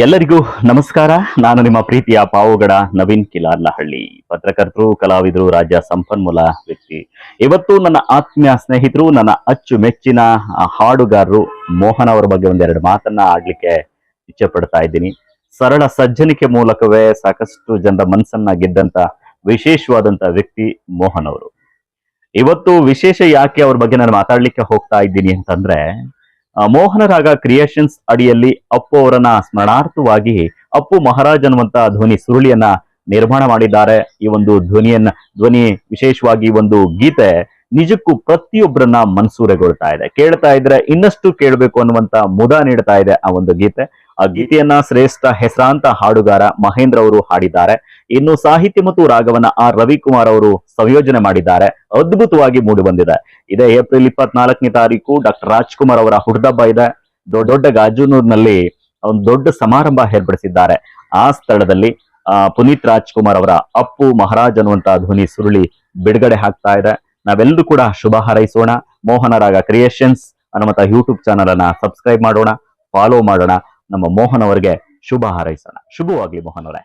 ಎಲ್ಲರಿಗೂ ನಮಸ್ಕಾರ. ನಾನು ನಿಮ್ಮ ಪ್ರೀತಿಯ ಪಾವಗಡ ನವೀನ್ ಕಿಲಾರ್ಲಹಳ್ಳಿ, ಪತ್ರಕರ್ತರು, ಕಲಾವಿದರು, ರಾಜ್ಯ ಸಂಪನ್ಮೂಲ ವ್ಯಕ್ತಿ. ಇವತ್ತು ನನ್ನ ಆತ್ಮೀಯ ಸ್ನೇಹಿತರು, ನನ್ನ ಅಚ್ಚುಮೆಚ್ಚಿನ ಹಾಡುಗಾರರು ಮೋಹನ್ ಅವರ ಬಗ್ಗೆ ಒಂದೆರಡು ಮಾತನ್ನ ಆಡ್ಲಿಕ್ಕೆ ಇಚ್ಛೆ ಪಡ್ತಾ ಇದ್ದೀನಿ. ಸರಳ ಸಜ್ಜನಿಕೆ ಮೂಲಕವೇ ಸಾಕಷ್ಟು ಜನರ ಮನಸ್ಸನ್ನ ಗೆದ್ದಂತ ವಿಶೇಷವಾದಂತ ವ್ಯಕ್ತಿ ಮೋಹನ್ ಅವರು. ಇವತ್ತು ವಿಶೇಷ ಯಾಕೆ ಅವ್ರ ಬಗ್ಗೆ ನಾನು ಮಾತಾಡ್ಲಿಕ್ಕೆ ಹೋಗ್ತಾ ಇದ್ದೀನಿ ಅಂತಂದ್ರೆ, ಮೋಹನರಾಗ ಕ್ರಿಯೇಷನ್ಸ್ ಅಡಿಯಲ್ಲಿ ಅಪ್ಪು ಅವರನ್ನ ಸ್ಮರಣಾರ್ಥವಾಗಿ ಅಪ್ಪು ಮಹಾರಾಜ್ ಅನ್ನುವಂತ ಧ್ವನಿ ಸುರುಳಿಯನ್ನ ನಿರ್ಮಾಣ ಮಾಡಿದ್ದಾರೆ. ಈ ಒಂದು ಧ್ವನಿ ವಿಶೇಷವಾಗಿ ಒಂದು ಗೀತೆ ನಿಜಕ್ಕೂ ಪ್ರತಿಯೊಬ್ಬರನ್ನ ಮನ್ಸೂರೆಗೊಳ್ತಾ ಇದೆ. ಕೇಳ್ತಾ ಇದ್ರೆ ಇನ್ನಷ್ಟು ಕೇಳಬೇಕು ಅನ್ನುವಂತ ಮುದ ನೀಡ್ತಾ ಇದೆ ಆ ಒಂದು ಗೀತೆ. ಆ ಗೀತೆಯನ್ನ ಶ್ರೇಷ್ಠ ಹೆಸರಾಂತ ಹಾಡುಗಾರ ಮಹೇಂದ್ರ ಅವರು ಹಾಡಿದ್ದಾರೆ. ಇನ್ನು ಸಾಹಿತ್ಯ ಮತ್ತು ರಾಗವನ್ನ ರವಿಕುಮಾರ್ ಅವರು ಸಂಯೋಜನೆ ಮಾಡಿದ್ದಾರೆ. ಅದ್ಭುತವಾಗಿ ಮೂಡಿ ಬಂದಿದೆ. ಇದೇ ಏಪ್ರಿಲ್ 24ನೇ ತಾರೀಕು ಡಾಕ್ಟರ್ ರಾಜ್ಕುಮಾರ್ ಅವರ ಹುಟ್ಟುಹಬ್ಬ ಇದೆ. ದೊಡ್ಡ ಗಾಜನೂರ್ನಲ್ಲಿ ಒಂದು ದೊಡ್ಡ ಸಮಾರಂಭ ಏರ್ಪಡಿಸಿದ್ದಾರೆ. ಆ ಸ್ಥಳದಲ್ಲಿ ಪುನೀತ್ ರಾಜ್ಕುಮಾರ್ ಅವರ ಅಪ್ಪು ಮಹಾರಾಜ್ ಅನ್ನುವಂತ ಧ್ವನಿ ಸುರುಳಿ ಬಿಡುಗಡೆ ಆಗ್ತಾ ಇದೆ. ನಾವೆಲ್ಲರೂ ಕೂಡ ಶುಭ ಹಾರೈಸೋಣ. ಮೋಹನರಾಗ ಕ್ರಿಯೇಷನ್ಸ್ ಅನ್ನುವಂತ ಯೂಟ್ಯೂಬ್ ಚಾನಲ್ ಅನ್ನ ಸಬ್ಸ್ಕ್ರೈಬ್ ಮಾಡೋಣ, ಫಾಲೋ ಮಾಡೋಣ. ನಮ್ಮ ಮೋಹನ್ ಅವರಿಗೆ ಶುಭ ಹಾರೈಸೋಣ. ಶುಭವಾಗ್ಲಿ ಮೋಹನ್ ಅವರೇ.